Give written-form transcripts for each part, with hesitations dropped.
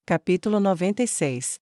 Capítulo 96.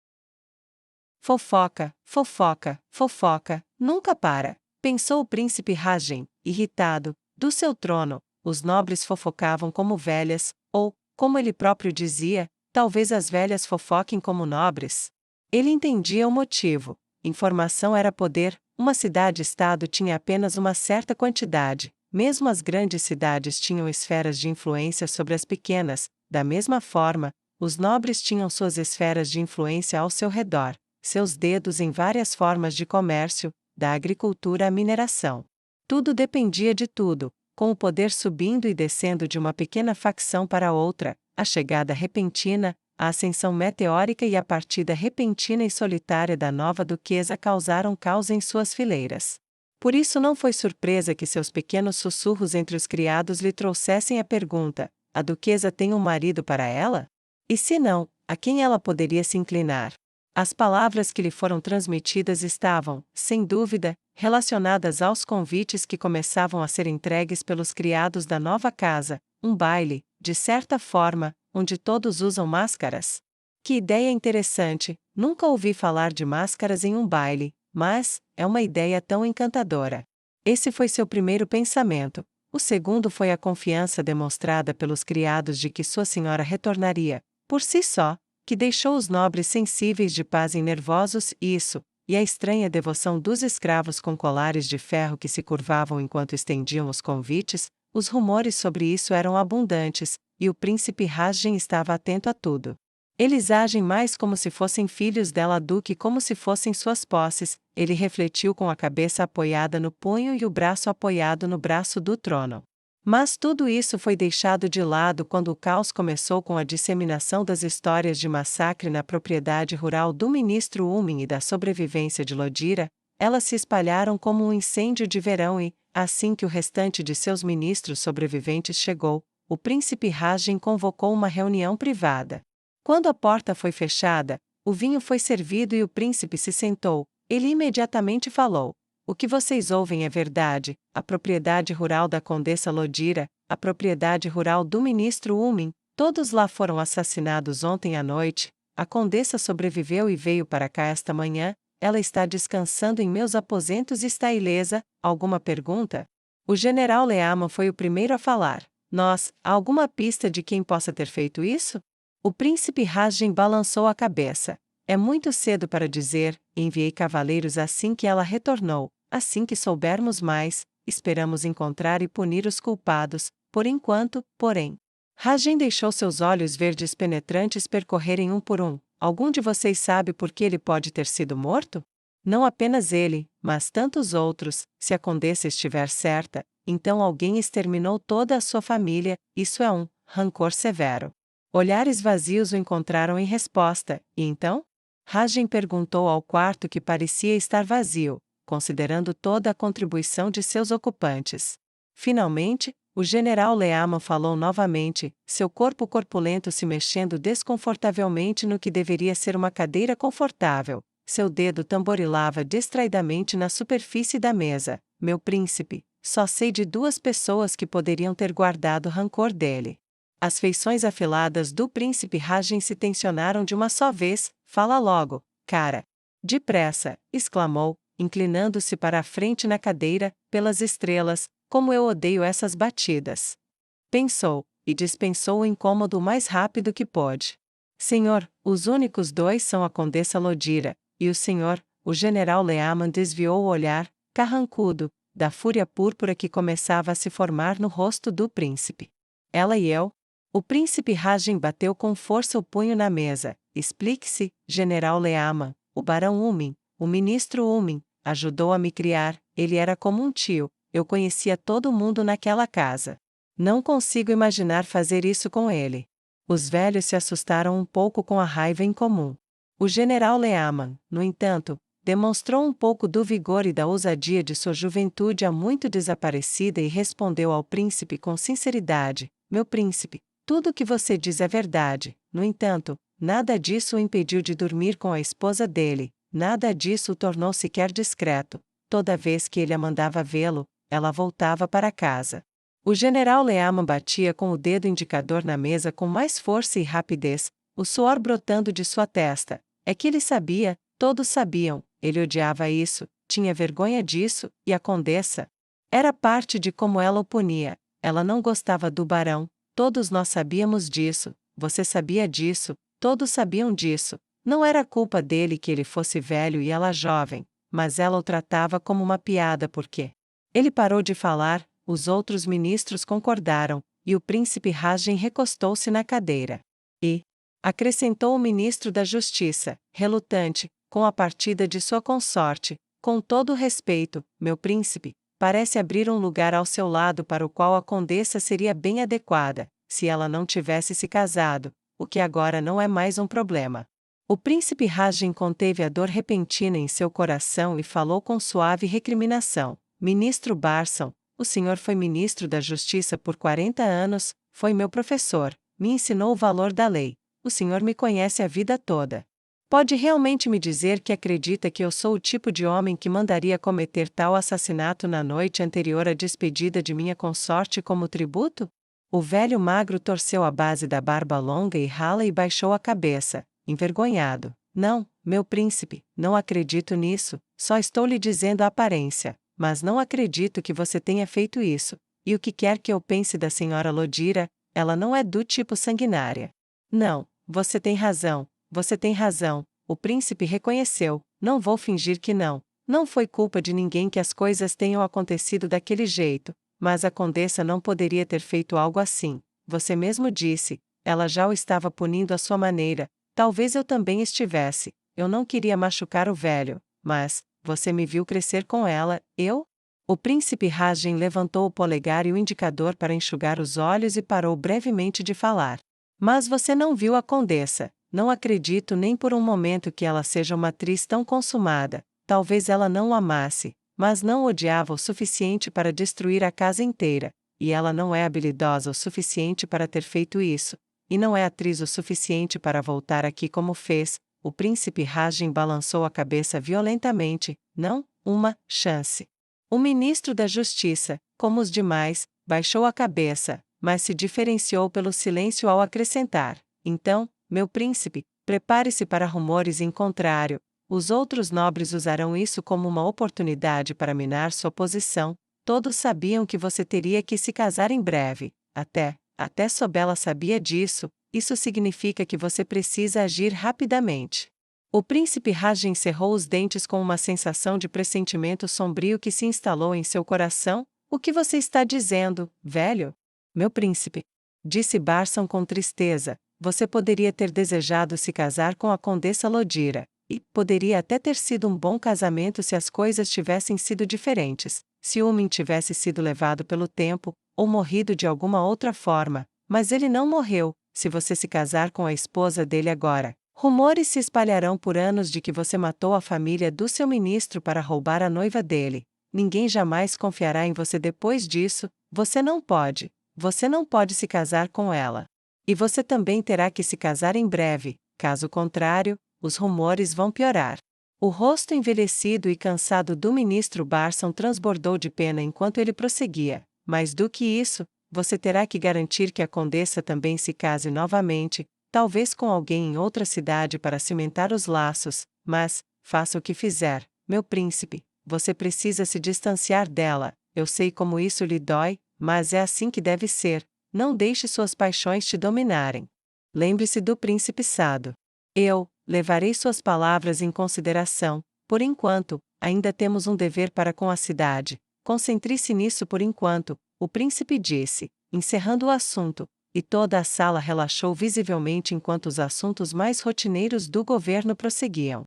Fofoca, fofoca, fofoca, nunca para, pensou o príncipe Rajem, irritado. Do seu trono, os nobres fofocavam como velhas, ou, como ele próprio dizia, talvez as velhas fofoquem como nobres. Ele entendia o motivo. Informação era poder, uma cidade-estado tinha apenas uma certa quantidade, mesmo as grandes cidades tinham esferas de influência sobre as pequenas, da mesma forma, os nobres tinham suas esferas de influência ao seu redor, seus dedos em várias formas de comércio, da agricultura à mineração. Tudo dependia de tudo, com o poder subindo e descendo de uma pequena facção para outra, a chegada repentina, a ascensão meteórica e a partida repentina e solitária da nova duquesa causaram caos em suas fileiras. Por isso não foi surpresa que seus pequenos sussurros entre os criados lhe trouxessem a pergunta: a duquesa tem um marido para ela? E se não, a quem ela poderia se inclinar? As palavras que lhe foram transmitidas estavam, sem dúvida, relacionadas aos convites que começavam a ser entregues pelos criados da nova casa, um baile, de certa forma, onde todos usam máscaras. Que ideia interessante, nunca ouvi falar de máscaras em um baile, mas é uma ideia tão encantadora. Esse foi seu primeiro pensamento. O segundo foi a confiança demonstrada pelos criados de que sua senhora retornaria, por si só, que deixou os nobres sensíveis de paz e nervosos, e a estranha devoção dos escravos com colares de ferro que se curvavam enquanto estendiam os convites. Os rumores sobre isso eram abundantes, e o príncipe Rajem estava atento a tudo. Eles agem mais como se fossem filhos dela do que como se fossem suas posses, ele refletiu com a cabeça apoiada no punho e o braço apoiado no braço do trono. Mas tudo isso foi deixado de lado quando o caos começou com a disseminação das histórias de massacre na propriedade rural do ministro Umin e da sobrevivência de Lodira. Elas se espalharam como um incêndio de verão e, assim que o restante de seus ministros sobreviventes chegou, o príncipe Rajem convocou uma reunião privada. Quando a porta foi fechada, o vinho foi servido e o príncipe se sentou. Ele imediatamente falou: o que vocês ouvem é verdade, a propriedade rural da condessa Lodira, a propriedade rural do ministro Umin, todos lá foram assassinados ontem à noite, a condessa sobreviveu e veio para cá esta manhã, ela está descansando em meus aposentos e está ilesa. Alguma pergunta? O general Leaman foi o primeiro a falar. Há alguma pista de quem possa ter feito isso? O príncipe Rajem balançou a cabeça. É muito cedo para dizer, enviei cavaleiros assim que ela retornou. Assim que soubermos mais, esperamos encontrar e punir os culpados, por enquanto, porém. Rajem deixou seus olhos verdes penetrantes percorrerem um por um. Algum de vocês sabe por que ele pode ter sido morto? Não apenas ele, mas tantos outros. Se a condessa estiver certa, então alguém exterminou toda a sua família, isso é um rancor severo. Olhares vazios o encontraram em resposta, e então? Rajem perguntou ao quarto que parecia estar vazio, considerando toda a contribuição de seus ocupantes. Finalmente, o general Leaman falou novamente, seu corpo corpulento se mexendo desconfortavelmente no que deveria ser uma cadeira confortável. Seu dedo tamborilava distraidamente na superfície da mesa. Meu príncipe, só sei de 2 pessoas que poderiam ter guardado rancor dele. As feições afiladas do príncipe Rajem se tensionaram de uma só vez. Fala logo, cara. Depressa, exclamou, inclinando-se para a frente na cadeira. Pelas estrelas, como eu odeio essas batidas. Pensou, e dispensou o incômodo o mais rápido que pôde. Senhor, os únicos 2 são a condessa Lodira, e o senhor, o general Leaman desviou o olhar, carrancudo, da fúria púrpura que começava a se formar no rosto do príncipe. Ela e eu? O príncipe Rajem bateu com força o punho na mesa. Explique-se, general Leaman, o barão Umin, o ministro Umin, ajudou a me criar, ele era como um tio, eu conhecia todo mundo naquela casa. Não consigo imaginar fazer isso com ele. Os velhos se assustaram um pouco com a raiva em comum. O general Leaman, no entanto, demonstrou um pouco do vigor e da ousadia de sua juventude há muito desaparecida e respondeu ao príncipe com sinceridade: meu príncipe, tudo o que você diz é verdade. No entanto, nada disso o impediu de dormir com a esposa dele, nada disso o tornou sequer discreto. Toda vez que ele a mandava vê-lo, ela voltava para casa. O general Leaman batia com o dedo indicador na mesa com mais força e rapidez. o suor brotando de sua testa. É que ele sabia, todos sabiam, ele odiava isso, tinha vergonha disso, e a condessa? Era parte de como ela o punia. Ela não gostava do barão, todos nós sabíamos disso, você sabia disso, todos sabiam disso. Não era culpa dele que ele fosse velho e ela jovem, mas ela o tratava como uma piada porque ele parou de falar, os outros ministros concordaram, e o príncipe Rajen recostou-se na cadeira. E acrescentou o ministro da Justiça, relutante, com a partida de sua consorte, com todo o respeito, meu príncipe, parece abrir um lugar ao seu lado para o qual a condessa seria bem adequada, se ela não tivesse se casado, o que agora não é mais um problema. O príncipe Rajen conteve a dor repentina em seu coração e falou com suave recriminação: Ministro Barson, o senhor foi ministro da Justiça por 40 anos, foi meu professor, me ensinou o valor da lei. O senhor me conhece a vida toda. Pode realmente me dizer que acredita que eu sou o tipo de homem que mandaria cometer tal assassinato na noite anterior à despedida de minha consorte como tributo? O velho magro torceu a base da barba longa e rala e baixou a cabeça, envergonhado. Não, meu príncipe, não acredito nisso, só estou lhe dizendo a aparência, mas não acredito que você tenha feito isso. E o que quer que eu pense da senhora Lodira, ela não é do tipo sanguinária. Não, você tem razão, o príncipe reconheceu, não vou fingir que não. Não foi culpa de ninguém que as coisas tenham acontecido daquele jeito, mas a condessa não poderia ter feito algo assim. Você mesmo disse, ela já o estava punindo à sua maneira, talvez eu também estivesse. Eu não queria machucar o velho, mas você me viu crescer com ela, eu? O príncipe Rajen levantou o polegar e o indicador para enxugar os olhos e parou brevemente de falar. Mas você não viu a condessa. Não acredito nem por um momento que ela seja uma atriz tão consumada. Talvez ela não o amasse, mas não o odiava o suficiente para destruir a casa inteira, e ela não é habilidosa o suficiente para ter feito isso, e não é atriz o suficiente para voltar aqui como fez. O príncipe Rajen balançou a cabeça violentamente. Não, uma chance. O ministro da Justiça, como os demais, baixou a cabeça, mas se diferenciou pelo silêncio ao acrescentar: então, meu príncipe, prepare-se para rumores em contrário. Os outros nobres usarão isso como uma oportunidade para minar sua posição. Todos sabiam que você teria que se casar em breve. Até Sobela sabia disso. Isso significa que você precisa agir rapidamente. O príncipe Rajen cerrou os dentes com uma sensação de pressentimento sombrio que se instalou em seu coração. O que você está dizendo, velho? Meu príncipe, disse Barson com tristeza, você poderia ter desejado se casar com a condessa Lodira, e poderia até ter sido um bom casamento se as coisas tivessem sido diferentes, se Umin tivesse sido levado pelo tempo, ou morrido de alguma outra forma, mas ele não morreu. Se você se casar com a esposa dele agora, rumores se espalharão por anos de que você matou a família do seu ministro para roubar a noiva dele. Ninguém jamais confiará em você depois disso. Você não pode se casar com ela. E você também terá que se casar em breve, caso contrário, os rumores vão piorar. O rosto envelhecido e cansado do ministro Barson transbordou de pena enquanto ele prosseguia. Mais do que isso, você terá que garantir que a condessa também se case novamente, talvez com alguém em outra cidade para cimentar os laços, mas, faça o que fizer, meu príncipe, você precisa se distanciar dela. Eu sei como isso lhe dói, mas é assim que deve ser. Não deixe suas paixões te dominarem. Lembre-se do príncipe Sado. Eu levarei suas palavras em consideração. Por enquanto, ainda temos um dever para com a cidade. Concentre-se nisso por enquanto, o príncipe disse, encerrando o assunto, e toda a sala relaxou visivelmente enquanto os assuntos mais rotineiros do governo prosseguiam.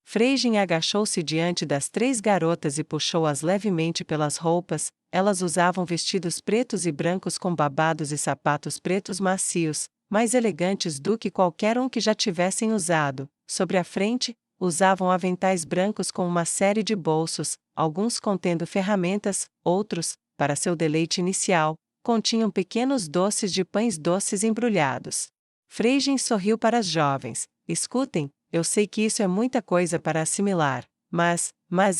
Freijin agachou-se diante das 3 garotas e puxou-as levemente pelas roupas. Elas usavam vestidos pretos e brancos com babados e sapatos pretos macios, mais elegantes do que qualquer um que já tivessem usado. Sobre a frente, usavam aventais brancos com uma série de bolsos, alguns contendo ferramentas, outros, para seu deleite inicial, continham pequenos doces de pães doces embrulhados. Freijin sorriu para as jovens. Escutem, eu sei que isso é muita coisa para assimilar, mas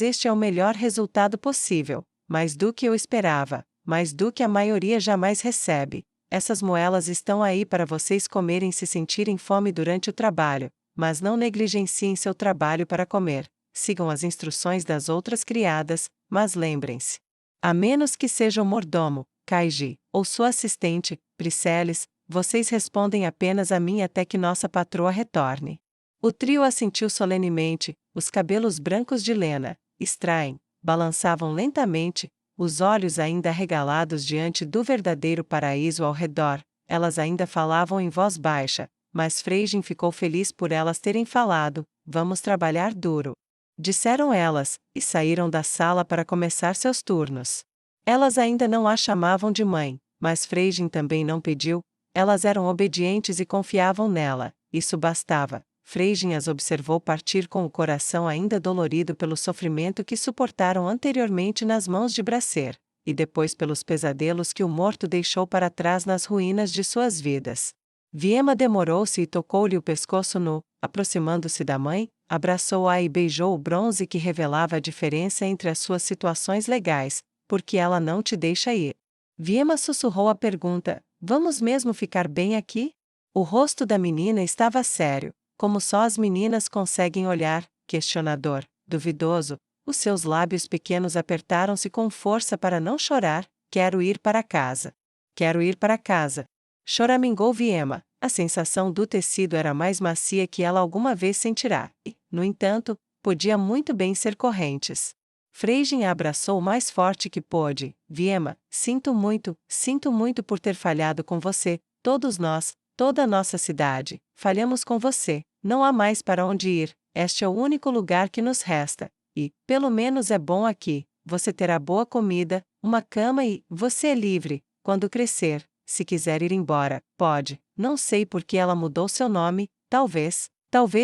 este é o melhor resultado possível, mais do que eu esperava, mais do que a maioria jamais recebe. essas moelas estão aí para vocês comerem se sentirem fome durante o trabalho, mas não negligenciem seu trabalho para comer. Sigam as instruções das outras criadas, mas lembrem-se. A menos que seja o mordomo, Kaiji, ou sua assistente, Briseles, vocês respondem apenas a mim até que nossa patroa retorne. O trio assentiu solenemente, os cabelos brancos de Lena, Strain, balançavam lentamente, os olhos ainda arregalados diante do verdadeiro paraíso ao redor. Elas ainda falavam em voz baixa, mas Freijin ficou feliz por elas terem falado. Vamos trabalhar duro. Disseram elas, e saíram da sala para começar seus turnos. Elas ainda não a chamavam de mãe, mas Freijin também não pediu. Elas eram obedientes e confiavam nela, isso bastava. Freijin as observou partir com o coração ainda dolorido pelo sofrimento que suportaram anteriormente nas mãos de Bracer, e depois pelos pesadelos que o morto deixou para trás nas ruínas de suas vidas. Viema demorou-se e tocou-lhe o pescoço nu, aproximando-se da mãe, abraçou-a e beijou o bronze que revelava a diferença entre as suas situações legais, porque ela não te deixa ir. Viema sussurrou a pergunta: vamos mesmo ficar bem aqui? O rosto da menina estava sério, como só as meninas conseguem olhar, questionador, duvidoso. Os seus lábios pequenos apertaram-se com força para não chorar. Quero ir para casa. Quero ir para casa. Choramingou Viema. A sensação do tecido era mais macia que ela alguma vez sentirá, e, no entanto, podia muito bem ser correntes. Freijin a abraçou o mais forte que pôde. Viema, sinto muito por ter falhado com você. Todos nós, toda a nossa cidade, falhamos com você. Não há mais para onde ir. Este é o único lugar que nos resta. E, pelo menos é bom aqui. Você terá boa comida, uma cama e você é livre. Quando crescer, se quiser ir embora, pode. Não sei por que ela mudou seu nome. Talvez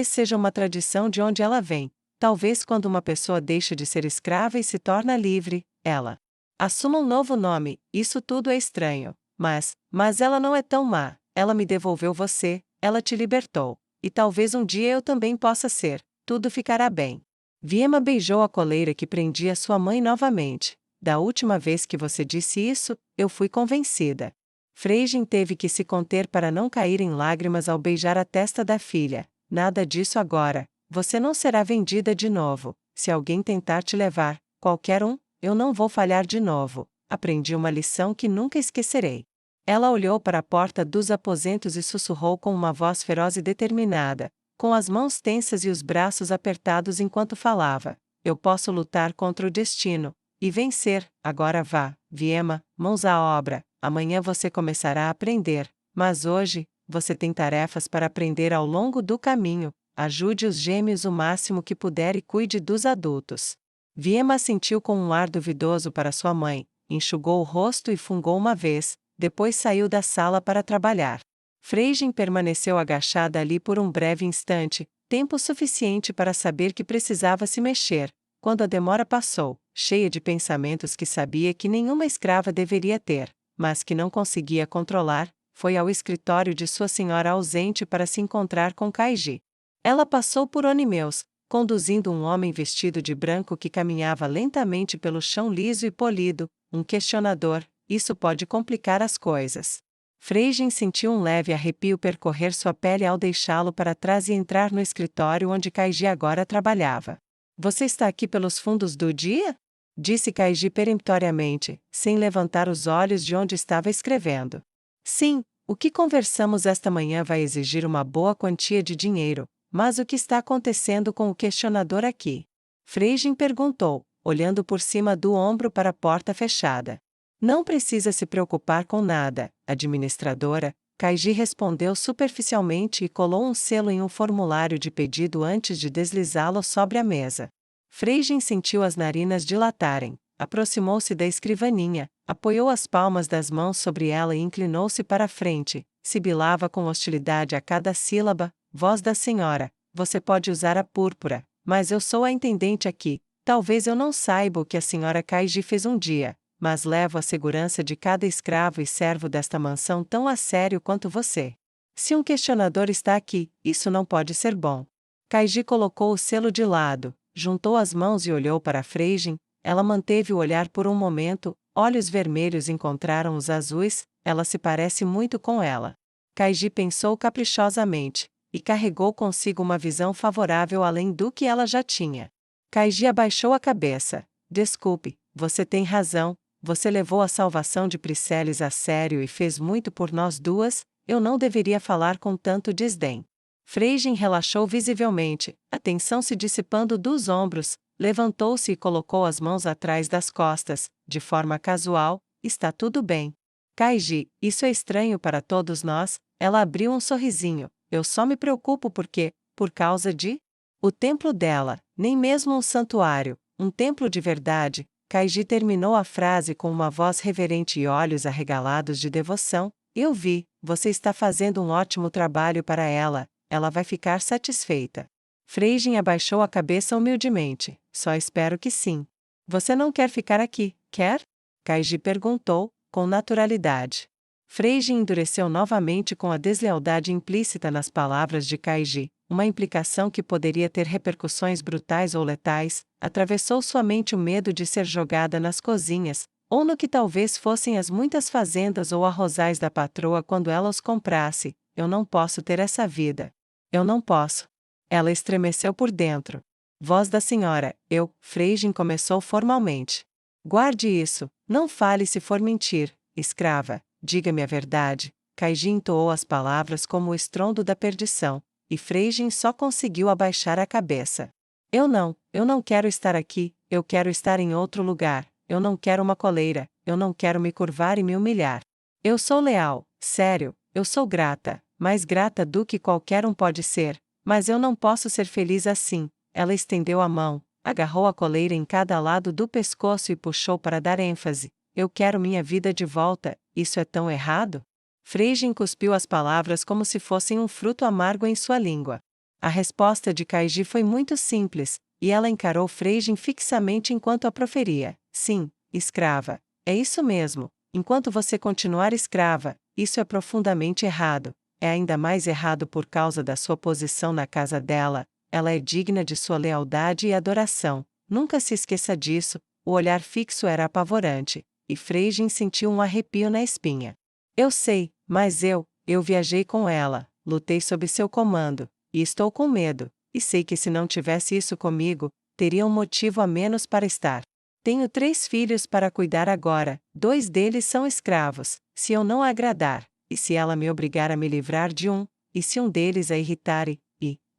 seja uma tradição de onde ela vem. Talvez quando uma pessoa deixa de ser escrava e se torna livre, ela assuma um novo nome. Isso tudo é estranho. Mas ela não é tão má. Ela me devolveu você, ela te libertou. E talvez um dia eu também possa ser. Tudo ficará bem. Viema beijou a coleira que prendia sua mãe novamente. Da última vez que você disse isso, eu fui convencida. Freijin teve que se conter para não cair em lágrimas ao beijar a testa da filha. Nada disso agora. Você não será vendida de novo. Se alguém tentar te levar, qualquer um, eu não vou falhar de novo. Aprendi uma lição que nunca esquecerei. Ela olhou para a porta dos aposentos e sussurrou com uma voz feroz e determinada, com as mãos tensas e os braços apertados enquanto falava. Eu posso lutar contra o destino e vencer. Agora vá, Viema, mãos à obra. Amanhã você começará a aprender, mas hoje, você tem tarefas para aprender ao longo do caminho. Ajude os gêmeos o máximo que puder e cuide dos adultos. Viema assentiu com um ar duvidoso para sua mãe, enxugou o rosto e fungou uma vez, depois saiu da sala para trabalhar. Freijin permaneceu agachada ali por um breve instante, tempo suficiente para saber que precisava se mexer. Quando a demora passou, cheia de pensamentos que sabia que nenhuma escrava deveria ter, mas que não conseguia controlar, foi ao escritório de sua senhora ausente para se encontrar com Kaiji. Ela passou por Onimeus, conduzindo um homem vestido de branco que caminhava lentamente pelo chão liso e polido, um questionador. Isso pode complicar as coisas. Freijin sentiu um leve arrepio percorrer sua pele ao deixá-lo para trás e entrar no escritório onde Kaiji agora trabalhava. Você está aqui pelos fundos do dia? Disse Kaiji peremptoriamente, sem levantar os olhos de onde estava escrevendo. Sim, o que conversamos esta manhã vai exigir uma boa quantia de dinheiro. Mas o que está acontecendo com o questionador aqui? Freijin perguntou, olhando por cima do ombro para a porta fechada. Não precisa se preocupar com nada, administradora, Kaiji respondeu superficialmente e colou um selo em um formulário de pedido antes de deslizá-lo sobre a mesa. Freijin sentiu as narinas dilatarem, aproximou-se da escrivaninha, apoiou as palmas das mãos sobre ela e inclinou-se para a frente, sibilava com hostilidade a cada sílaba. Voz da senhora, você pode usar a púrpura, mas eu sou a intendente aqui. Talvez eu não saiba o que a senhora Kaiji fez um dia, mas levo a segurança de cada escravo e servo desta mansão tão a sério quanto você. Se um questionador está aqui, isso não pode ser bom. Kaiji colocou o selo de lado, juntou as mãos e olhou para Freijin. Ela manteve o olhar por um momento, olhos vermelhos encontraram os azuis, ela se parece muito com ela. Kaiji pensou caprichosamente, e carregou consigo uma visão favorável além do que ela já tinha. Kaiji abaixou a cabeça. Desculpe, você tem razão, você levou a salvação de Priscelis a sério e fez muito por nós duas, eu não deveria falar com tanto desdém. Freijin relaxou visivelmente, a tensão se dissipando dos ombros, levantou-se e colocou as mãos atrás das costas, de forma casual. Está tudo bem. Kaiji, isso é estranho para todos nós. Ela abriu um sorrisinho. Eu só me preocupo porque, por causa de o templo dela, nem mesmo um santuário, um templo de verdade. Kaiji terminou a frase com uma voz reverente e olhos arregalados de devoção. Eu vi, você está fazendo um ótimo trabalho para ela, ela vai ficar satisfeita. Freijin abaixou a cabeça humildemente. Só espero que sim. Você não quer ficar aqui, quer? Kaiji perguntou, com naturalidade. Freijin endureceu novamente com a deslealdade implícita nas palavras de Kaiji, uma implicação que poderia ter repercussões brutais ou letais. Atravessou sua mente o medo de ser jogada nas cozinhas, ou no que talvez fossem as muitas fazendas ou arrozais da patroa quando ela os comprasse. Eu não posso ter essa vida. Eu não posso. Ela estremeceu por dentro. Voz da senhora, Freijin começou formalmente. Guarde isso, não fale se for mentir, escrava, diga-me a verdade. Kaiji entoou as palavras como o estrondo da perdição, e Freijin só conseguiu abaixar a cabeça. Eu não quero estar aqui, eu quero estar em outro lugar, eu não quero uma coleira, eu não quero me curvar e me humilhar. Eu sou leal, sério, eu sou grata, mais grata do que qualquer um pode ser, mas eu não posso ser feliz assim. Ela estendeu a mão, agarrou a coleira em cada lado do pescoço e puxou para dar ênfase. Eu quero minha vida de volta, isso é tão errado? Freijin cuspiu as palavras como se fossem um fruto amargo em sua língua. A resposta de Kaiji foi muito simples, e ela encarou Freijin fixamente enquanto a proferia. Sim, escrava. É isso mesmo. Enquanto você continuar escrava, isso é profundamente errado. É ainda mais errado por causa da sua posição na casa dela. Ela é digna de sua lealdade e adoração. Nunca se esqueça disso. O olhar fixo era apavorante, e Freijin sentiu um arrepio na espinha. Eu sei, mas eu viajei com ela, lutei sob seu comando, e estou com medo, e sei que se não tivesse isso comigo, teria um motivo a menos para estar. Tenho 3 filhos para cuidar agora, 2 deles são escravos. Se eu não a agradar, e se ela me obrigar a me livrar de um, e se um deles a irritar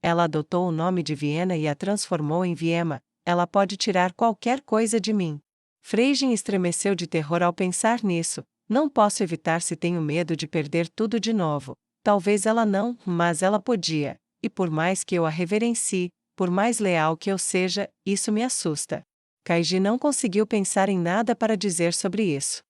ela adotou o nome de Viena e a transformou em Viema, ela pode tirar qualquer coisa de mim. Freijin estremeceu de terror ao pensar nisso. Não posso evitar se tenho medo de perder tudo de novo. Talvez ela não, mas ela podia. E por mais que eu a reverencie, por mais leal que eu seja, isso me assusta. Kaiji não conseguiu pensar em nada para dizer sobre isso.